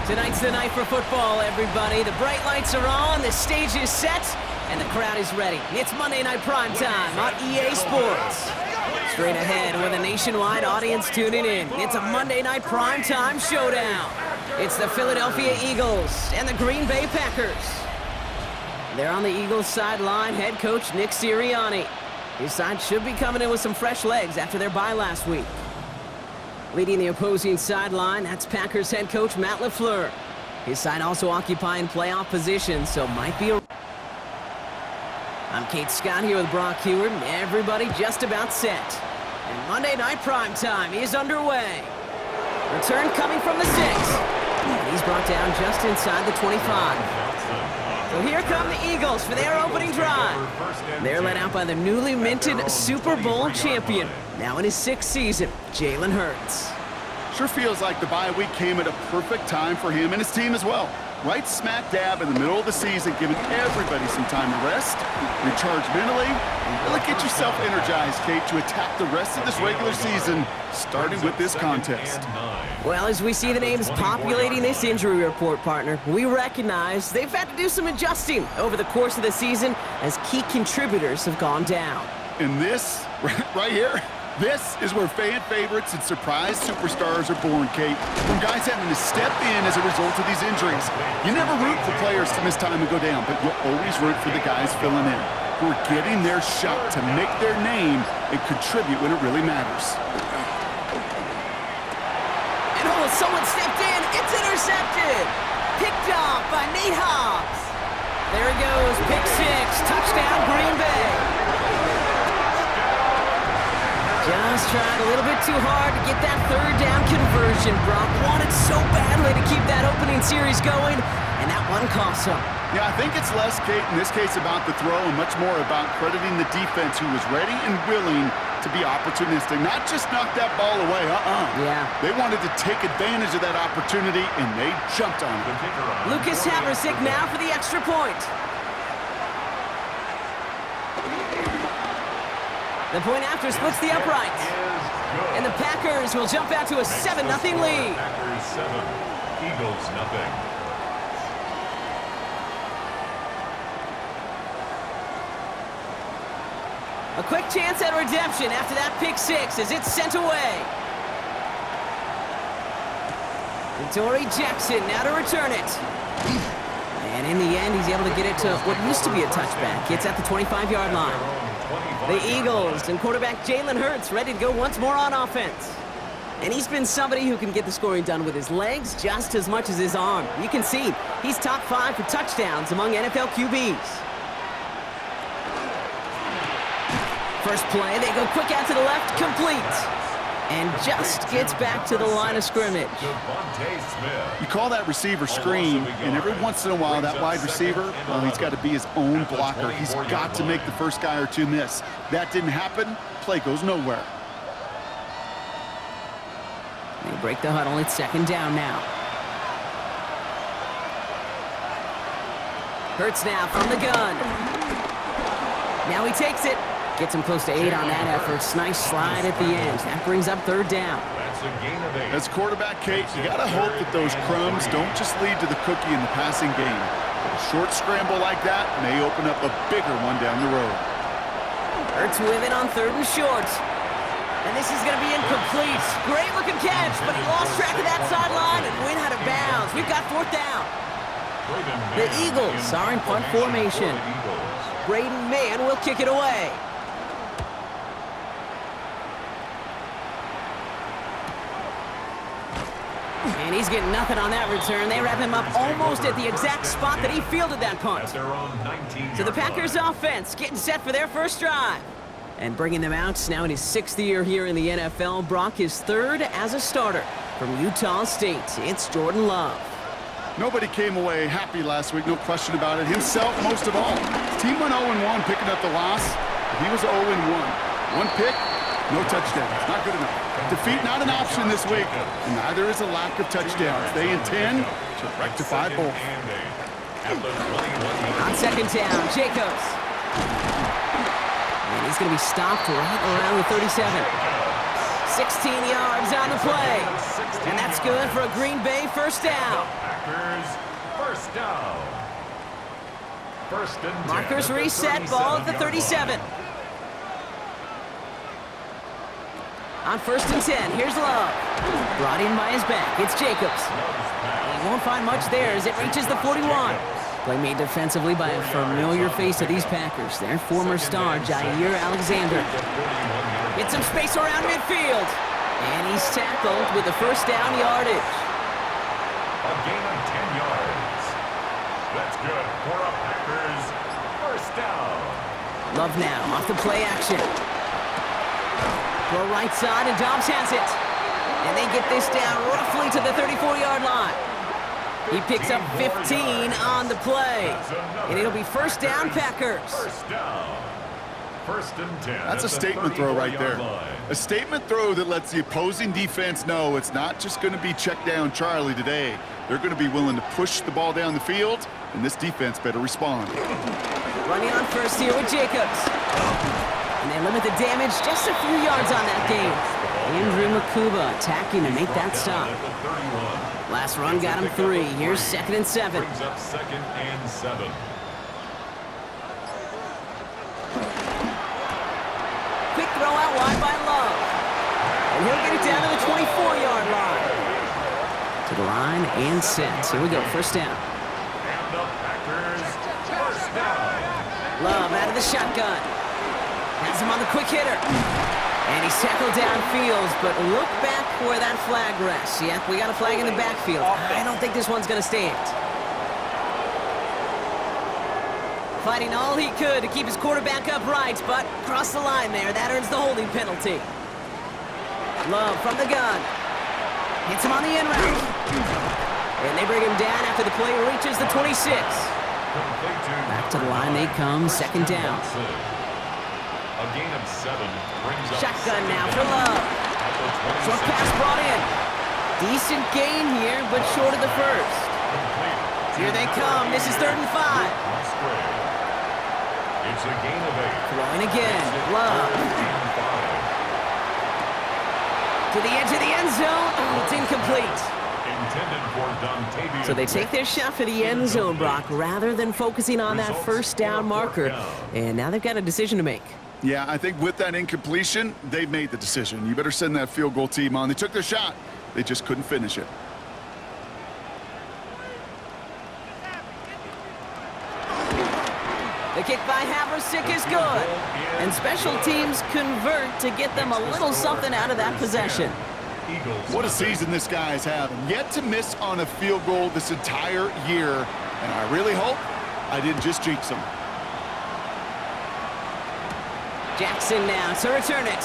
Tonight's the night for football, everybody. The bright lights are on, the stage is set, and the crowd is ready. It's Monday Night Primetime on EA Sports. Straight ahead with a nationwide audience tuning in. It's a Monday Night Primetime showdown. It's the Philadelphia Eagles and the Green Bay Packers. They're on the Eagles sideline, head coach Nick Sirianni. His side should be coming in with some fresh legs after their bye last week. Leading the opposing sideline, that's Packers head coach Matt LaFleur. His side also occupying playoff position, so might be a... I'm Kate Scott here with Brock Heward, and everybody just about set. And Monday Night Primetime is underway. Return coming from the 6. And he's brought down just inside the 25. So here come the Eagles for their opening drive. They're led out by the newly minted Super Bowl champion, now in his 6th season, Jalen Hurts. Sure feels like the bye week came at a perfect time for him and his team as well. Right smack dab in the middle of the season, giving everybody some time to rest, recharge mentally, and really get yourself energized, Kate, to attack the rest of this regular season, starting with this contest. Well, as we see the names populating this injury report, partner, we recognize they've had to do some adjusting over the course of the season as key contributors have gone down. And this, right here, this is where fan favorites and surprise superstars are born, Kate. From guys having to step in as a result of these injuries. You never root for players to miss time and go down, but you'll always root for the guys filling in, who are getting their shot to make their name and contribute when it really matters. And oh, someone stepped in. It's intercepted. Picked off by Nate Hobbs. There he goes. Pick 6. Touchdown, Green Bay. Just tried a little bit too hard to get that third down conversion. Brock wanted so badly to keep that opening series going, and that one cost him. Yeah, I think it's less, Kate, in this case about the throw and much more about crediting the defense who was ready and willing to be opportunistic. Not just knock that ball away, Yeah. They wanted to take advantage of that opportunity, and they jumped on it. Lucas Haversick now for the extra point. The point after splits the upright. And the Packers will jump out to a 7-0 lead. Packers 7, Eagles 0. A quick chance at redemption after that pick 6 as it's sent away. And Torrey Jackson now to return it. And in the end, he's able to get it to what used to be a touchback. It's at the 25-yard line. The Eagles and quarterback Jalen Hurts ready to go once more on offense. And he's been somebody who can get the scoring done with his legs just as much as his arm. You can see he's top 5 for touchdowns among NFL QBs. First play, they go quick out to the left, complete. And just gets back to the line of scrimmage. You call that receiver screen, and every once in a while that wide receiver, well, he's got to be his own blocker. He's got to make the first guy or two miss. That didn't happen, play goes nowhere. They break the huddle, it's 2nd down now. Hurts now from the gun. Now he takes it. Gets him close to 8 on that effort. Nice slide at the end. That brings up 3rd down. As quarterback, Kate, you got to hope that those crumbs don't just lead to the cookie in the passing game. But a short scramble like that may open up a bigger one down the road. Hurts with it on 3rd and short. And this is going to be incomplete. Great looking catch, but he lost track of that sideline and went out of bounds. We've got 4th down. The Eagles are in punt formation. Braden Mann will kick it away. And he's getting nothing on that return. They wrap him up almost at the exact spot that he fielded that punt. So the Packers offense getting set for their first drive. And bringing them out now in his 6th year here in the NFL. Brock is 3rd as a starter from Utah State. It's Jordan Love. Nobody came away happy last week, no question about it. Himself most of all. His team went 0-1 picking up the loss. He was 0-1. 1 pick, no touchdowns. Not good enough. Defeat not an option this week, and neither is a lack of touchdowns. They intend to rectify both. On 2nd down, Jacobs. And he's going to be stopped right around the 37. 16 yards on the play. And that's good for a Green Bay first down. Packers, first down. First and 10 Markers at the reset, ball at the 37. On first and 10, here's Love. Brought in by his back, it's Jacobs. He won't find much there as it reaches the 41. Play made defensively by a familiar face of these Packers, their former star, Jair Alexander. Get some space around midfield. And he's tackled with the first down yardage. A gain of 10 yards. That's good for a Packers first down. Love now off the play action. Throw right side and Dobbs has it. And they get this down roughly to the 34-yard line. He picks up 15 on the play. And it'll be first down Packers. First down. First and 10. That's a statement throw right there. A statement throw that lets the opposing defense know it's not just going to be check down Charlie today. They're going to be willing to push the ball down the field, and this defense better respond. Running on first here with Jacobs. And they limit the damage just a few yards on that game. Andrew Makuba attacking to make that stop. Last run got him 3. Here's second and 7. Brings up second and 7. Quick throw out wide by Love. And he'll get it down to the 24-yard line. To the line and set. Here we go, first down. And the Packers first down. Love out of the shotgun. Has him on the quick hitter. And he's tackled downfield, but look back where that flag rests. Yep, we got a flag in the backfield. I don't think this one's going to stand. Fighting all he could to keep his quarterback upright, but crossed the line there. That earns the holding penalty. Love from the gun. Hits him on the in route. And they bring him down after the play reaches the 26. Back to the line they come, second down. A gain of 7 brings up Shotgun now for Love. Short pass brought in. Decent gain here, but short of the first. Here they come. This is third and 5. It's a gain of 8. Throwing again. Love. To the edge of the end zone. Oh, it's incomplete. Intended for Dontavian. So they take their shot for the end zone, Brock, rather than focusing on that first down marker. And now they've got a decision to make. Yeah, I think with that incompletion, they've made the decision. You better send that field goal team on. They took their shot. They just couldn't finish it. The kick by Haversick is good. And special teams convert to get them a little something out of that possession. What a season this guy is having. Yet to miss on a field goal this entire year. And I really hope I didn't just jinx him. Jackson now to return it.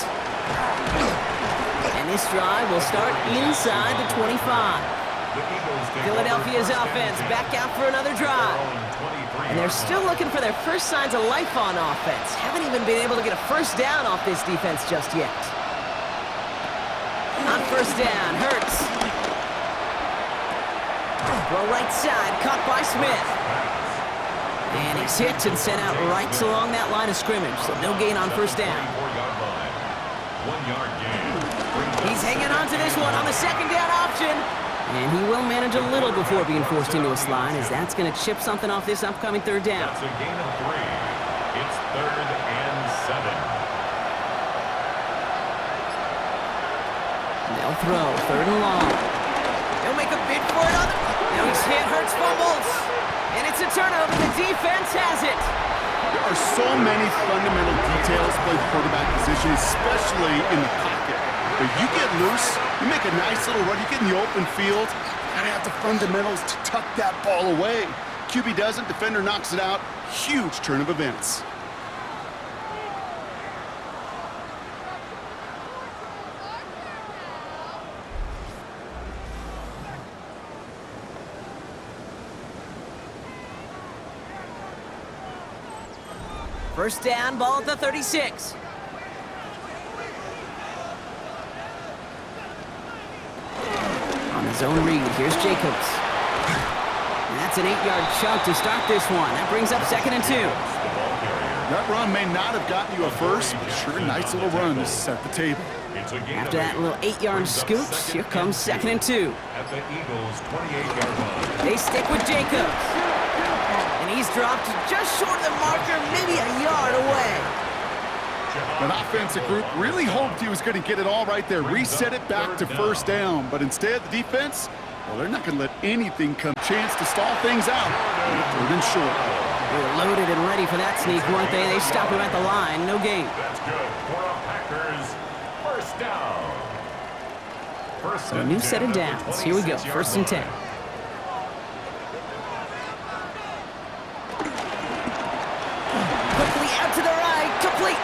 And this drive will start inside the 25. Philadelphia's offense back out for another drive. And they're still looking for their first signs of life on offense. Haven't even been able to get a first down off this defense just yet. On first down, Hurts. Throw right side, caught by Smith. And he's hit and sent out right along that line of scrimmage, so no gain on first down. 1 yard gain. He's hanging on to this one on the second down option. And he will manage a little before being forced into a slide, as that's going to chip something off this upcoming third down. That's a gain of 3. It's third and 7. They'll throw, third and long. They'll make a bid for it on the... Now he's hit, Hurts fumbles. And it's a turnover. The defense has it. There are so many fundamental details to play the quarterback position, especially in the pocket. But you get loose, you make a nice little run, you get in the open field, you gotta have the fundamentals to tuck that ball away. QB doesn't, defender knocks it out. Huge turn of events. First down, ball at the 36. On the zone read, here's Jacobs. And that's an 8-yard chunk to start this one. That brings up second and 2. That run may not have gotten you a first, but sure, nice little run to set the table. It's a gain After of that 8. little 8-yard Brings up scoot, second here comes and 2nd and 2. At the Eagles' 28-yard line. They stick with Jacobs. And he's dropped just short of the marker, maybe a yard away. That offensive group really hoped he was going to get it all right there, reset it back to first down. But instead, the defense, well, they're not going to let anything come chance to stall things out. 3rd and short. They were loaded and ready for that sneak, weren't they? They stopped him at the line. No gain. That's good for the Packers. First down. So a new set of downs. Here we go. 1st and 10. Quickly out to the right. Complete.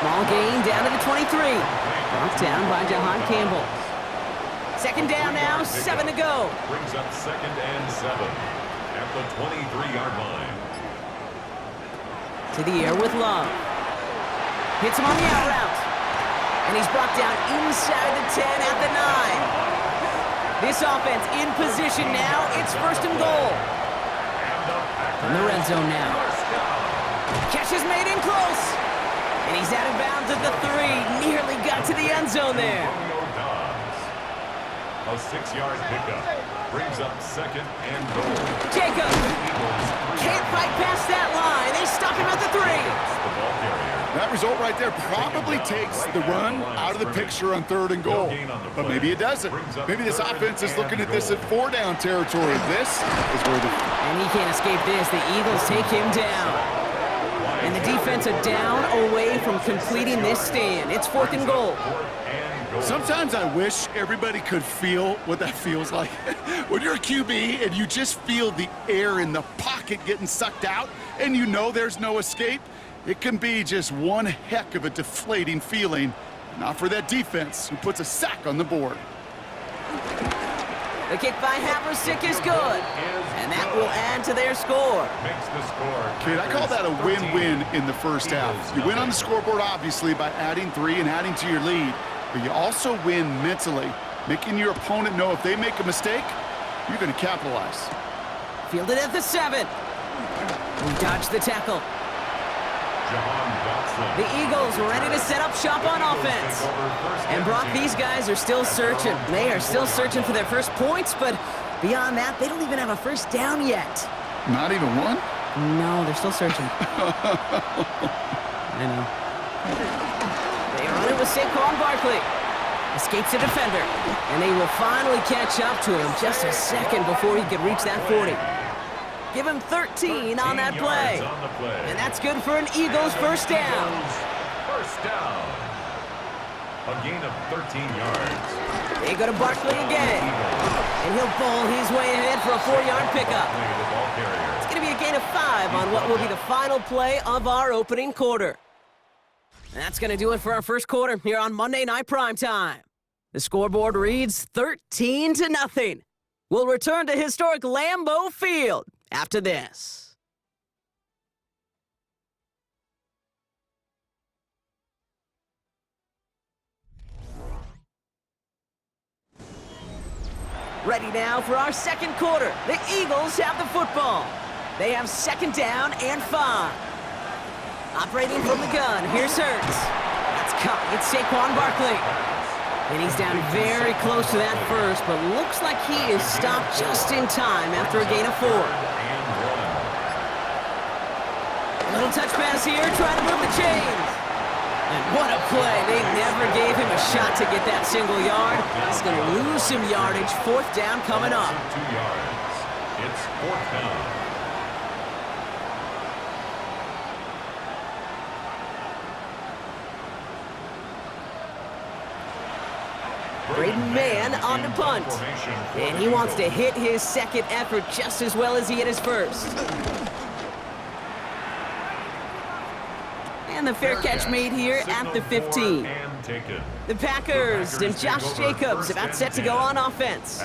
Small gain down to the 23. Brought down by Jahan Campbell. 2nd down now. 7 to go. Brings up 2nd and 7 at the 23-yard line. To the air with Love. Hits him on the out route. And he's brought down inside the 10 at the 9. This offense in position now. It's 1st and goal. In the red zone now. Catch is made in close. And he's out of bounds at the 3. Nearly got to the end zone there. A 6-yard pickup. Brings up 2nd and goal. Jacob can't fight past that line. They stop him at the 3. The ball carrier. That result right there probably takes the run out of the picture on 3rd and goal. But maybe it doesn't. Maybe this offense is looking at this at 4-down territory. This is where the... And he can't escape this. The Eagles take him down. And the defense are down away from completing this stand. It's 4th and goal. Sometimes I wish everybody could feel what that feels like. When you're a QB and you just feel the air in the pocket getting sucked out and you know there's no escape, it can be just one heck of a deflating feeling. Not for that defense who puts a sack on the board. The kick by Haversick is good. And that will add to their score. Makes the score. Kid, I call that a win-win in the first half. You win on the scoreboard, obviously, by adding 3 and adding to your lead. But you also win mentally, making your opponent know if they make a mistake, you're going to capitalize. Fielded at the 7. We dodged the tackle. The Eagles ready to set up shop on offense. And Brock, these guys are still searching. They are still searching for their first points, but beyond that, they don't even have a first down yet. Not even one? No, they're still searching. I know. They run it with Saquon Barkley. Escapes a defender. And they will finally catch up to him just a second before he could reach that 40. Give him 13 on that play. And that's good for an Eagles first down. First down. A gain of 13 yards. They go to Barkley again. And he'll bowl his way ahead for a 4-yard pickup. It's going to be a gain of 5 on what will be the final play of our opening quarter. And that's going to do it for our first quarter here on Monday Night Primetime. The scoreboard reads 13-0. We'll return to historic Lambeau Field after this. Ready now for our second quarter. The Eagles have the football. They have 2nd down and 5. Operating from the gun, here's Hurts. That's caught. It's Saquon Barkley. And he's down very close to that first, but looks like he is stopped just in time after a gain of 4. Little touch pass here, trying to move the chains. And what a play. They never gave him a shot to get that single yard. He's going to lose some yardage. 4th down coming up. 2 yards. It's 4th down. Braden Mann on the punt. And he wants to hit his second effort just as well as he hit his first. And the fair catch made here at the 15. The Packers and Josh Jacobs about set to go on offense.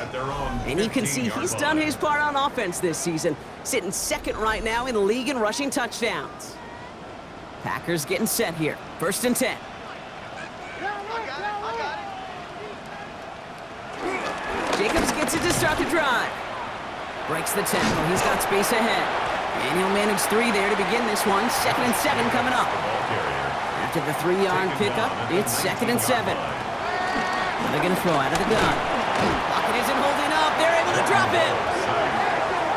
And you can see he's done his part on offense this season, sitting 2nd right now in the league in rushing touchdowns. Packers getting set here. 1st and 10. Jacobs gets it to start the drive. Breaks the tackle. He's got space ahead. And he'll manage 3 there to begin this one. 2nd and 7 coming up. After the 3-yard pickup, it's 2nd and 7. They're going to throw out of the gun. Pocket isn't holding up. They're able to drop it.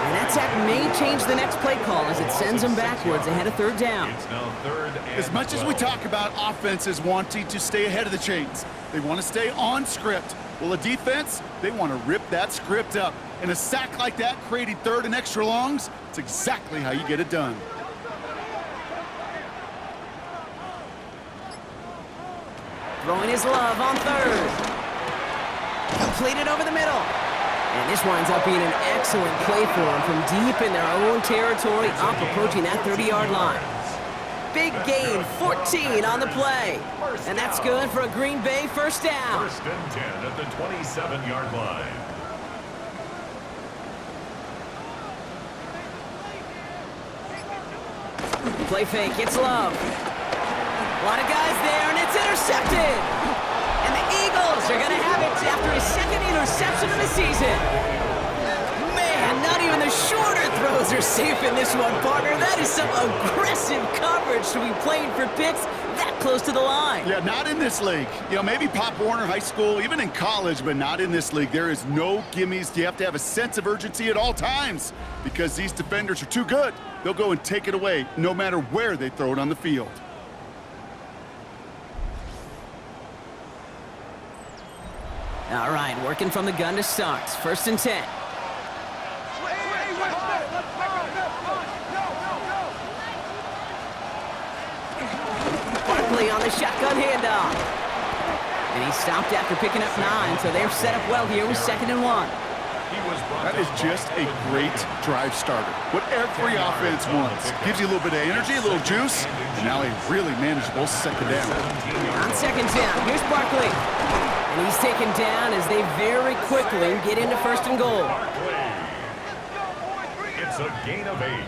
And that sack may change the next play call as it sends them backwards ahead of third down. It's now third and As much as we 12. talk about offenses wanting to stay ahead of the chains, they want to stay on script. Well, a defense, they want to rip that script up. And a sack like that, creating third and extra longs, it's exactly how you get it done. Throwing his love on third. Completed over the middle. And this winds up being an excellent play for them from deep in their own territory, up approaching that 30-yard line. Big gain, 14 on the play. And that's good for a Green Bay first down. First and 10 at the 27-yard line. Play fake, it's Love. A lot of guys there, and it's intercepted. And the Eagles are going to have it after his second interception of the season. Man, not even the shorter throws are safe in this one, partner. That is some aggressive coverage to be playing for picks that close to the line. Yeah, not in this league. You know, maybe Pop Warner High School, even in college, but not in this league. There is no gimmies. You have to have a sense of urgency at all times because these defenders are too good. They'll go and take it away no matter where they throw it on the field. All right, working from the gun to start. First and 10. Barkley on the shotgun handoff. And he stopped after picking up 9, so they're set up well here with 2nd and 1. That is just a great drive starter. What every offense wants. Gives you a little bit of energy, a little juice, and now a really manageable second down. On 2nd down, here's Barkley. And he's taken down as they very quickly get into 1st and goal. It's a gain of 8.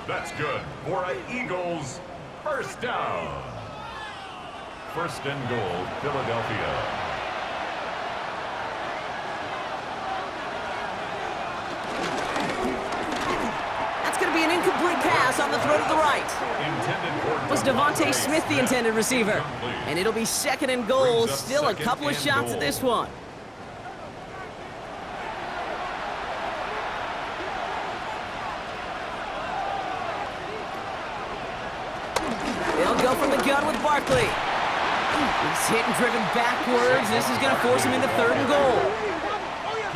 That's good for an Eagles first down. 1st and goal, Philadelphia. An incomplete pass on the throw to the right. Was Devontae Smith the intended receiver? And it'll be 2nd and goal. Still a couple of shots at this one. They'll go from the gun with Barkley. He's hit and driven backwards. This is going to force him into 3rd and goal.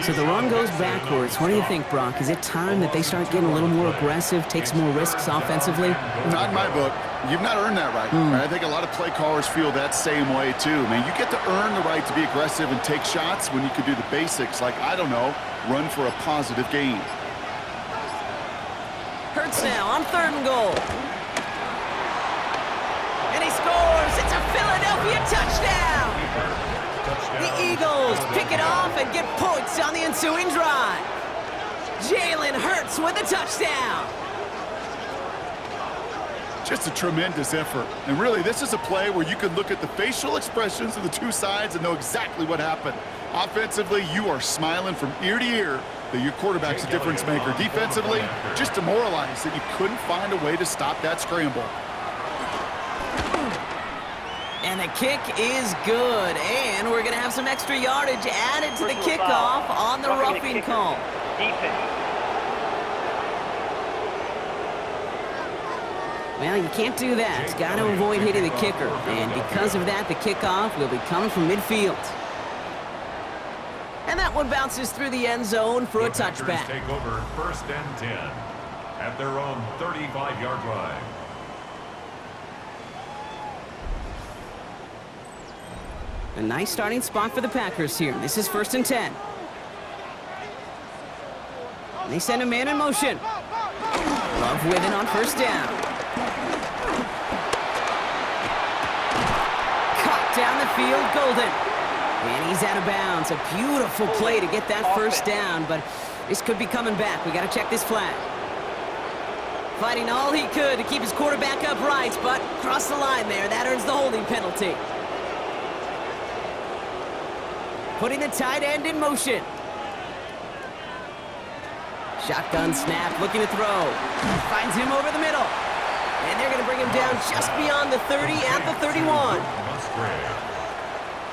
So the run goes backwards. What do you think, Brock? Is it time that they start getting a little more aggressive, take some more risks offensively? Not in my book. You've not earned that right. I think a lot of play callers feel that same way, too. Man, you get to earn the right to be aggressive and take shots when you can do the basics, like, I don't know, run for a positive gain. Hurts now on 3rd and goal. And he scores. It's a Philadelphia touchdown. The Eagles pick it off and get points on the ensuing drive. Jalen Hurts with a touchdown. Just a tremendous effort. And really, this is a play where you can look at the facial expressions of the two sides and know exactly what happened. Offensively, you are smiling from ear to ear that your quarterback's a difference maker. Defensively, just demoralized that you couldn't find a way to stop that scramble. And the kick is good. And we're going to have some extra yardage added to the kickoff on the roughing call. Well, you can't do that. Got to avoid hitting the kicker. And because of that, the kickoff will be coming from midfield. And that one bounces through the end zone for a touchback. Take over 1st and 10 at their own 35-yard line. A nice starting spot for the Packers here. This is 1st and 10. They send a man in motion. Love with it on 1st down. Caught down the field, Golden. And he's out of bounds. A beautiful play to get that 1st down, but this could be coming back. We got to check this flag. Fighting all he could to keep his quarterback upright, but crossed the line there. That earns the holding penalty. Putting the tight end in motion. Shotgun snap, looking to throw. Finds him over the middle. And they're going to bring him down just beyond the 30 at the 31.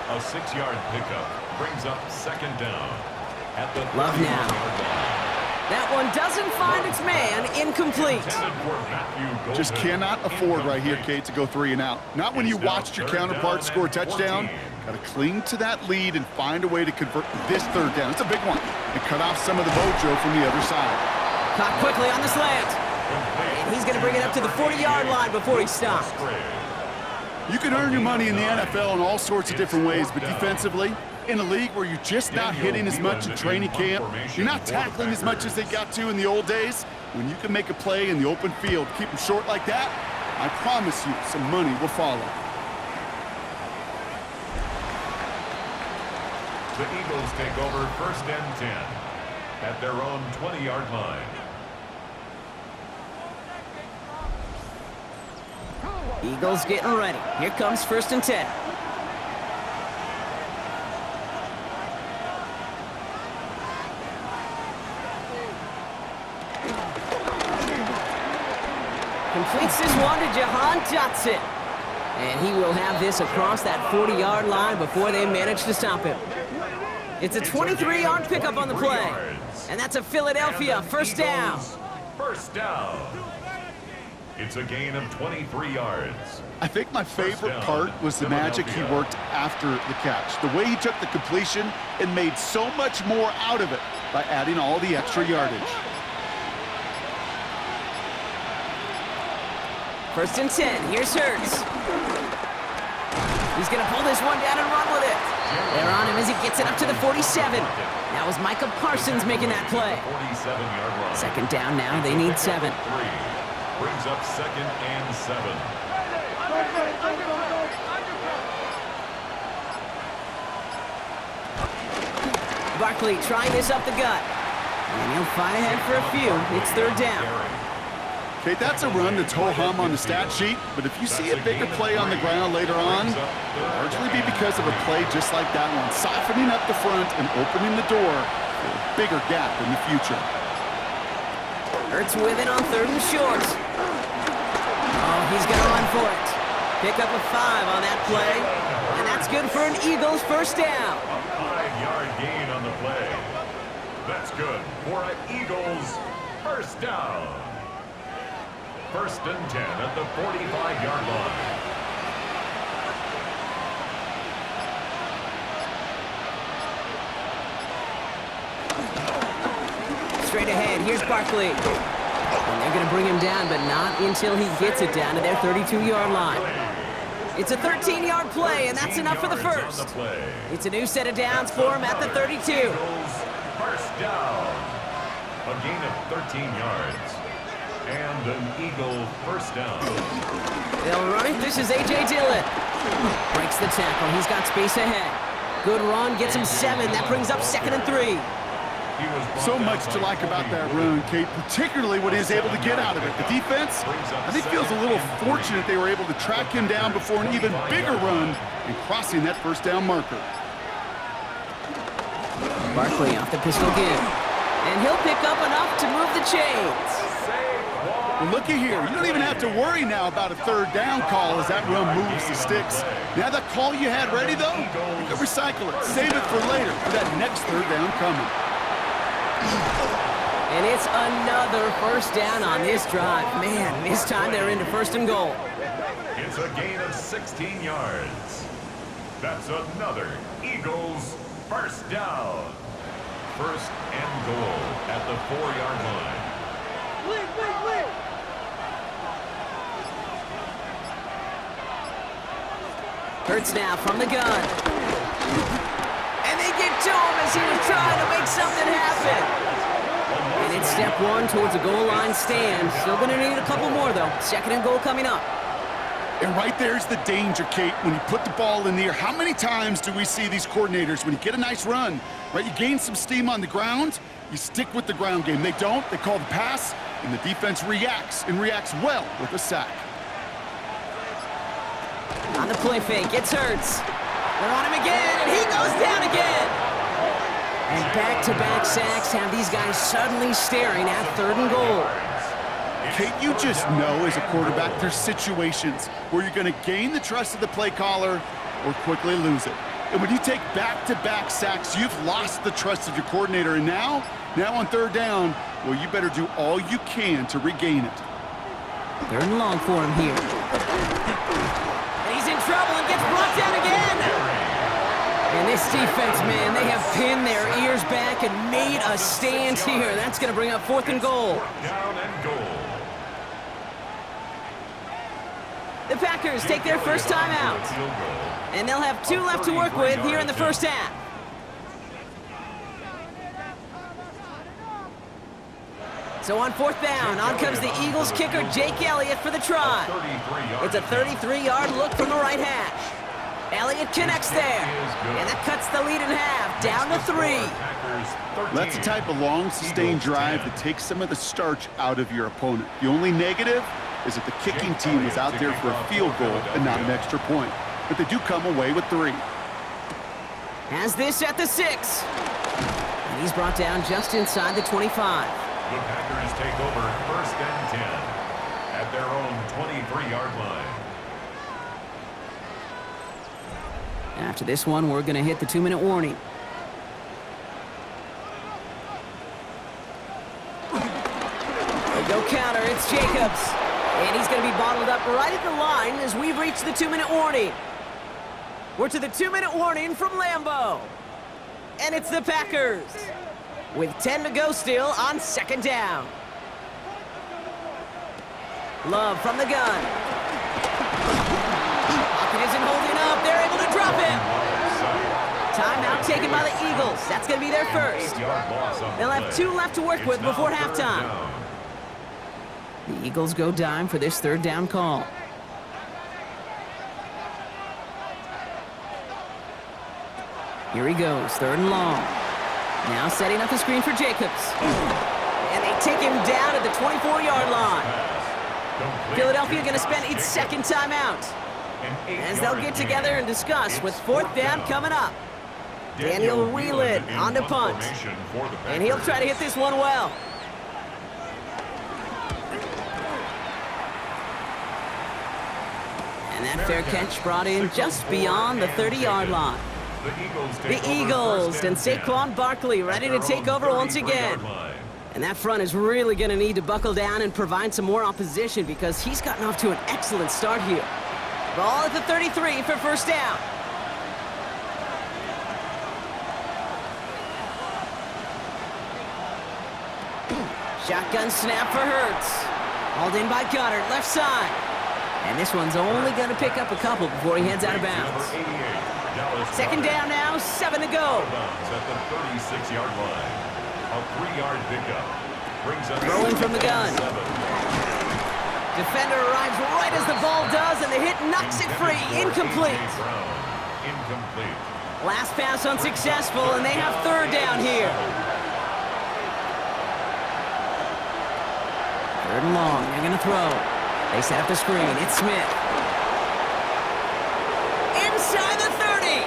A 6-yard pickup brings up second down at the Love 31-yard now. line. That one doesn't find its man. Incomplete. Just cannot afford right here, Kate, to go 3 and out. Not when you watched your counterpart score a touchdown. Got to cling to that lead and find a way to convert this third down. It's a big one. And cut off some of the mojo from the other side. Caught quickly on the slant. And he's going to bring it up to the 40-yard line before he stops. You can earn your money in the NFL in all sorts of different ways, but defensively, in a league where you're just not hitting as much in training camp, you're not tackling as much as they got to in the old days, when you can make a play in the open field, keep them short like that, I promise you some money will follow. The Eagles take over 1st and 10 at their own 20-yard line. Eagles getting ready. Here comes 1st and 10. Completes this one to Jahan Dotson. And he will have this across that 40-yard line before they manage to stop him. It's a 23-yard pickup on the play. And that's a Philadelphia 1st down. 1st down. It's a gain of 23 yards. I think my favorite part was the magic he worked after the catch. The way he took the completion and made so much more out of it by adding all the extra yardage. 1st and 10. Here's Hurts. He's going to pull this one down and run with it. They're on him as he gets it up to the 47. That was Micah Parsons making that play. 47-yard line. 2nd down now. They need 7. Brings up 2nd and 7. Barkley trying this up the gut. And he'll fight ahead for a few. It's 3rd down. Okay, that's a run that's ho-hum on the stat sheet, but if you see a bigger play on the ground later on, it'll largely be because of a play just like that one, softening up the front and opening the door for a bigger gap in the future. Hurts with it on 3rd and short. Oh, he's going to run for it. Pick up a 5 on that play, and that's good for an Eagles 1st down. A 5-yard gain on the play. That's good for an Eagles 1st down. 1st and 10 at the 45-yard line. Straight ahead, here's Barkley. And they're going to bring him down, but not until he gets it down to their 32-yard line. It's a 13-yard play, and that's enough for the 1st. It's a new set of downs for him at the 32. 1st down. A gain of 13 yards. And an Eagle 1st down. They'll run it. This is A.J. Dillon. Breaks the tackle. He's got space ahead. Good run. Gets him 7. That brings up 2nd and 3. So much to like about that run, Kate, particularly what he was able to get out of it. The defense, I think, feels a little fortunate they were able to track him down before an even bigger run and crossing that 1st down marker. Barkley off the pistol give. And he'll pick up enough to move the chains. Well, looky here. You don't even have to worry now about a 3rd down call as that run moves the sticks. Now that call you had ready, though, you can recycle it. Save it for later for that next 3rd down coming. And it's another 1st down on this drive. Man, this time they're into 1st and goal. It's a gain of 16 yards. That's another Eagles 1st down. 1st and goal at the 4-yard line. Hurts now from the gun. And they get to him as he was trying to make something happen. And it's step 1 towards a goal line stand. Still going to need a couple more, though. 2nd and goal coming up. And right there's the danger, Kate, when you put the ball in the air. How many times do we see these coordinators, when you get a nice run, right, you gain some steam on the ground, you stick with the ground game. They don't. They call the pass, and the defense reacts, and reacts well with a sack. On the play fake, it's Hurts. They're on him again, and he goes down again. And back-to-back sacks have these guys suddenly staring at 3rd and goal. Kate, you just know as a quarterback there's situations where you're going to gain the trust of the play caller or quickly lose it. And when you take back-to-back sacks, you've lost the trust of your coordinator. And now on third down, well, you better do all you can to regain it. Third and long for him here. And he's in trouble and gets brought down again. And this defense, man, they have pinned their ears back and made a stand here. That's going to bring up 4th and goal. Down and goal. The Packers take their first time out. And they'll have 2 left to work with here in the first half. So on 4th down, on comes the Eagles kicker, Jake Elliott, for the try. It's a 33-yard look from the right hash. Elliott connects there, and that cuts the lead in half, down to 3. That's the type of long, sustained drive that takes some of the starch out of your opponent. The only negative is that the kicking team was out there for a field goal and not an extra point. But they do come away with 3. Has this at the 6. And he's brought down just inside the 25. The Packers take over 1st and 10 at their own 23-yard line. After this one, we're going to hit the 2-minute warning. They go counter, it's Jacobs. And he's going to be bottled up right at the line as we've reached the 2-minute warning. We're to the 2-minute warning from Lambeau. And it's the Packers, with 10 to go still on 2nd down. Love from the gun. Pocket isn't holding up. They're able to drop him. Timeout taken by the Eagles. That's going to be their first. They'll have 2 left to work with before halftime. The Eagles go dime for this 3rd down call. Here he goes, 3rd and long. Now setting up the screen for Jacobs. And they take him down at the 24-yard line. Philadelphia going to spend its 2nd timeout, as they'll get together and discuss with 4th down coming up. Daniel Whelan on to punt. And he'll try to hit this one well. And that fair catch brought in just beyond the 30-yard line. The Eagles and Saquon Barkley ready to take over once again. And that front is really going to need to buckle down and provide some more opposition because he's gotten off to an excellent start here. Ball at the 33 for 1st down. Shotgun snap for Hurts. Hauled in by Goddard, left side. And this one's only going to pick up a couple before he heads out of bounds. 2nd down now, 7 to go. At the 36-yard line. A 3-yard pickup. Throwing from the gun. Defender arrives right as the ball does, and the hit knocks it free. Incomplete. Last pass unsuccessful, and they have 3rd down here. 3rd and long, they're going to throw. They set up the screen. It's Smith. Inside the 30.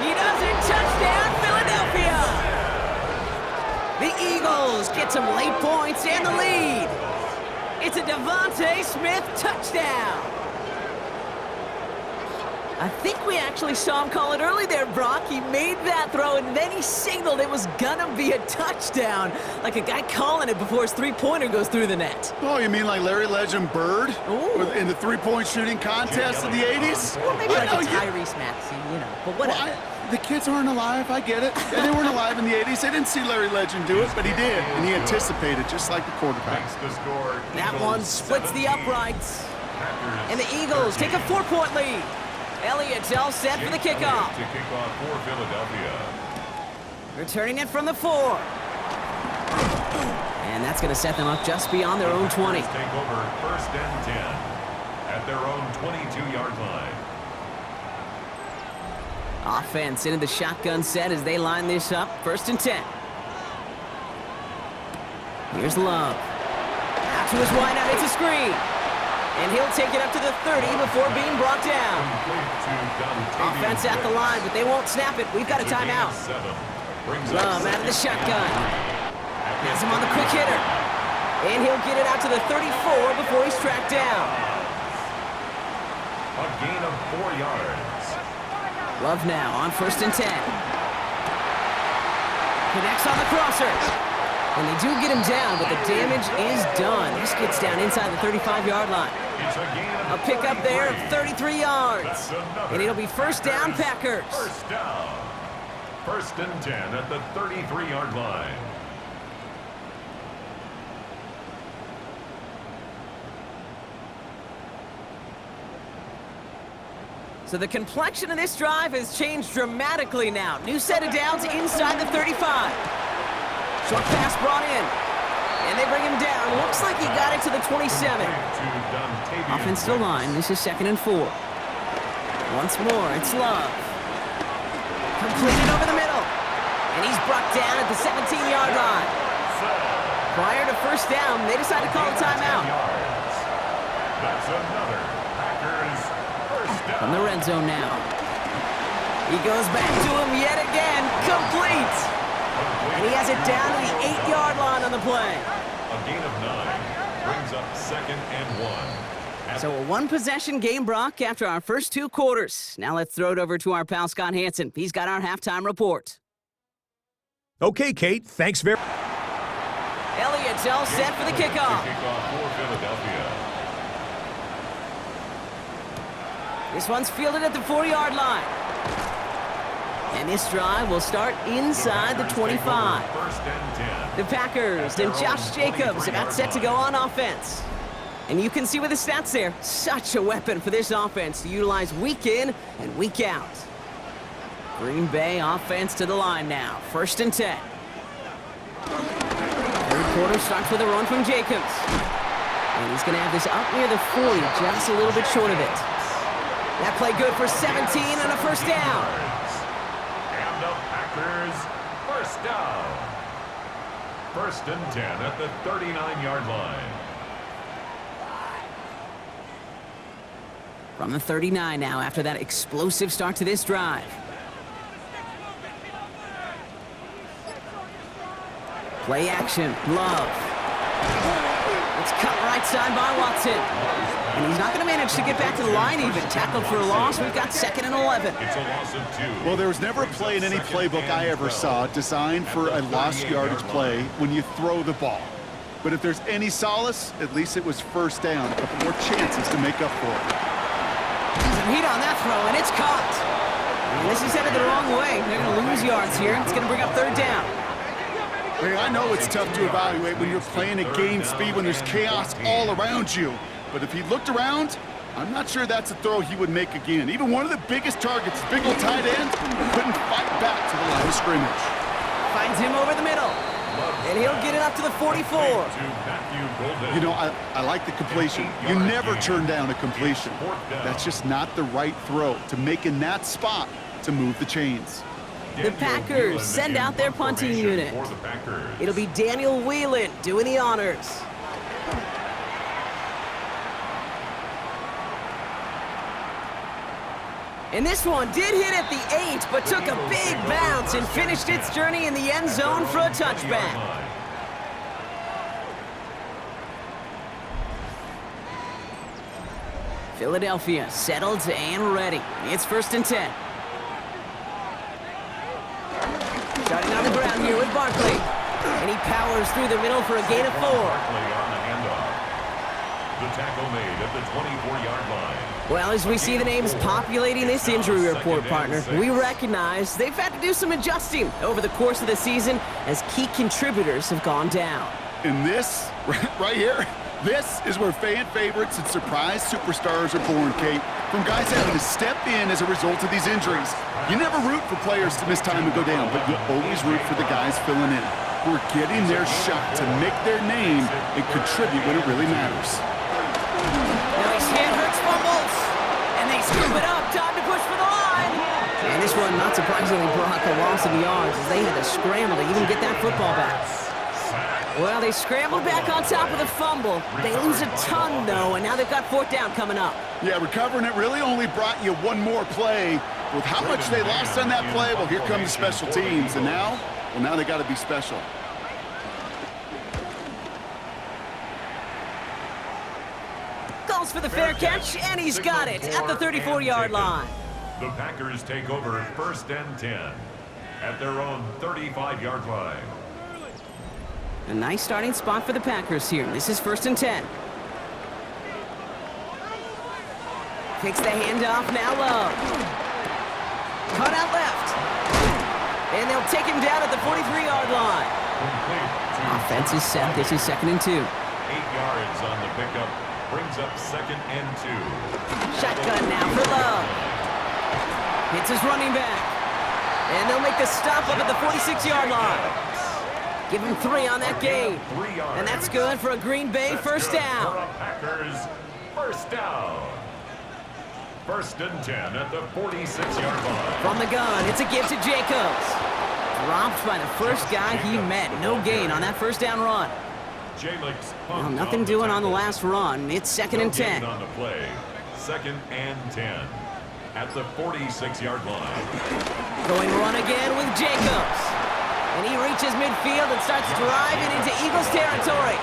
He does it. Touchdown, Philadelphia. The Eagles get some late points and the lead. It's a Devontae Smith touchdown. I think we actually saw him call it early there, Brock. He made that throw, and then he signaled it was gonna be a touchdown. Like a guy calling it before his 3-pointer goes through the net. Oh, you mean like Larry Legend Bird in the 3-point shooting contest of the 80s? Well, maybe like a Tyrese Maxey, you know, but whatever. Well, the kids aren't alive, I get it. They weren't alive in the 80s. They didn't see Larry Legend do it, but he did, and he anticipated, just like the quarterback. That one splits the uprights. And the Eagles take a 4-point lead. Elliott's all set for the kickoff. To kick off for Philadelphia. Returning it from the 4. And that's going to set them up just beyond their own 20. Take over 1st and 10 at their own 22-yard line. Offense into the shotgun set as they line this up. 1st and 10. Here's Love. Out to his wideout. It's a screen. And he'll take it up to the 30 before being brought down. Offense at the line, but they won't snap it. We've got a timeout. Love out of the shotgun. Has him on the quick hitter. And he'll get it out to the 34 before he's tracked down. A gain of 4 yards. Love now on 1st and 10. Connects on the crosser. And they do get him down, but the damage is done. This gets down inside the 35-yard line. A pickup there of 33 yards. And it'll be 1st down, Packers. 1st down. 1st and 10 at the 33-yard line. So the complexion of this drive has changed dramatically now. New set of downs inside the 35. Short pass brought in. And they bring him down. Looks like he got it to the 27. Offensive line, this is 2nd and 4. Once more, it's Love. Completed over the middle. And he's brought down at the 17-yard line. Prior to 1st down, they decide to call a timeout. That's another Packers 1st down. From the red zone now. He goes back to him yet again. Complete. And he has it down to the 8-yard line on the play. A gain of 9 brings up 2nd and 1. So a one-possession game, Brock, after our first 2 quarters. Now let's throw it over to our pal Scott Hansen. He's got our halftime report. Okay, Kate, thanks very much. Elliott's all set for the kickoff. Kickoff for Philadelphia. This one's fielded at the 4-yard line. And this drive will start inside the 25. 1st and 10. The Packers and Josh Jacobs about set to go on offense. And you can see with the stats there, such a weapon for this offense to utilize week in and week out. Green Bay offense to the line now. 1st and 10. 3rd quarter starts with a run from Jacobs. And he's going to have this up near the 40, just a little bit short of it. That play good for 17 and a 1st down. And the Packers 1st down. 1st and 10 at the 39-yard line. From the 39 now after that explosive start to this drive. Play action, Love. It's cut right side by Watson. And he's not going to manage to get back to the line even. Tackled for a loss. We've got 2nd and 11. It's a loss of 2. Well, there was never a play in any playbook I ever saw designed for a lost yardage play when you throw the ball. But if there's any solace, at least it was 1st down. A couple more chances to make up for it. Some heat on that throw, and it's caught. And this is headed the wrong way. They're going to lose yards here. It's going to bring up 3rd down. Hey, I know it's tough to evaluate when you're playing at game speed when there's chaos all around you. But if he looked around, I'm not sure that's a throw he would make again. Even one of the biggest targets, big old tight end, couldn't fight back to the line of scrimmage. Finds him over the middle. And he'll get it up to the 44. You know, I like the completion. You never turn down a completion. That's just not the right throw to make in that spot to move the chains. The Packers send out their punting unit. It'll be Daniel Whelan doing the honors. And this one did hit at the 8, but took a big bounce and finished its journey in the end zone for a touchback. Philadelphia settled and ready. It's 1st and 10. Starting on the ground here with Barkley. And he powers through the middle for a gain of 4. The tackle made at the 24-yard line. Well, as we see the names populating this injury report, partner, we recognize they've had to do some adjusting over the course of the season as key contributors have gone down. And this, right here, this is where fan favorites and surprise superstars are born, Kate. From guys having to step in as a result of these injuries. You never root for players to miss time and go down, but you always root for the guys filling in, who are getting their shot to make their name and contribute when it really matters. Now he Hurts fumbles, and they scoop it up. Time to push for the line. And this one, not surprisingly, Brock, a loss of yards as they had to scramble to even get that football back. Well, they scrambled back on top of the fumble. They lose a ton, though, and now they've got 4th down coming up. Yeah, recovering it really only brought you one more play. With how much they lost on that play, well, here come the special teams. And now, well, now they got to be special. Goes for the fair catch, and he's got it at the 34-yard line. The Packers take over 1st and 10 at their own 35-yard line. A nice starting spot for the Packers here. This is 1st and 10. Takes the handoff now low. Cut out left. And they'll take him down at the 43-yard line. Offense is set. This is 2nd and 2. 8 yards on the pickup. Brings up 2nd and 2. Shotgun now for Love. Hits his running back. And they'll make the stop up at the 46-yard line. Give him 3 on that game. And that's good for a Green Bay first down. For a Packers first down. 1st and 10 at the 46-yard line. From the gun, it's a give to Jacobs. Dropped by the first guy he met. No gain on that first down run. Well, nothing doing on the last run. It's 2nd and 10. On the play. 2nd and 10 at the 46-yard line. Going run again with Jacobs. And he reaches midfield and starts driving into Eagles territory.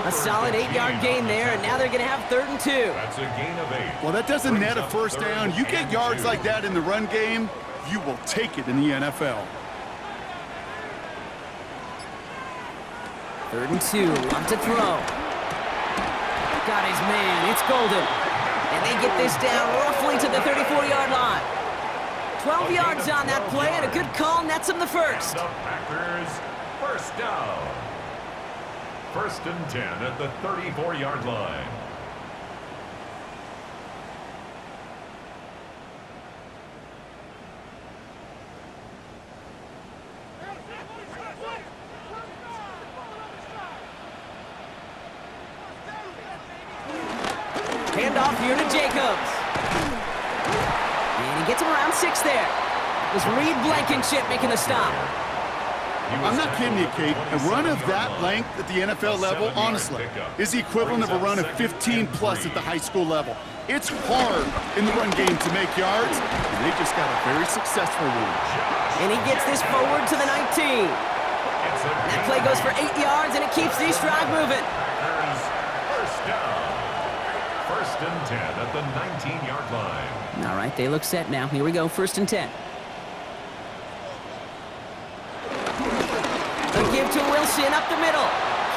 A solid 8-yard gain there, and now they're going to have 3rd and 2. That's a gain of 8. Well, that doesn't net a first down. You get yards like that in the run game, you will take it in the NFL. 3rd and 2, love to throw. Got his man, it's Golden. And they get this down roughly to the 34-yard line. 12 yards on that play, and a good call nets him the first. The Packers first down. 1st and 10 at the 34-yard line. Handoff here to Jacobs. And he gets him around 6 there. It was Reed Blankenship making the stop. I'm not kidding you, Kate. A run of that length at the NFL level, honestly, is the equivalent of a run of 15-plus at the high school level. It's hard in the run game to make yards, and they just got a very successful one. And he gets this forward to the 19. That play goes for 8 yards, and it keeps this drive moving. First down. 1st and 10 at the 19-yard line. All right, they look set now. Here we go, 1st and 10. A give to Wilson up the middle.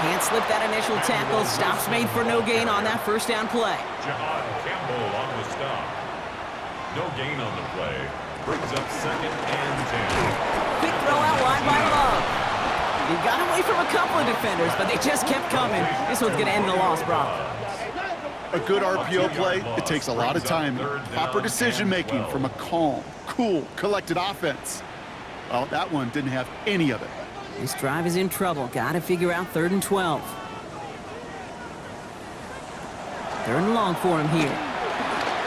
Can't slip that initial tackle. Stops made for no gain on that first down play. John Campbell on the stop. No gain on the play. Brings up 2nd and 10. Quick throw out wide by Love. He got away from a couple of defenders, but they just kept coming. This one's going to end the loss, Brock. A good RPO play, it takes a lot of time. Proper decision-making from a calm, cool, collected offense. Well, that one didn't have any of it. This drive is in trouble. Got to figure out 3rd and 12. 3rd and long for him here.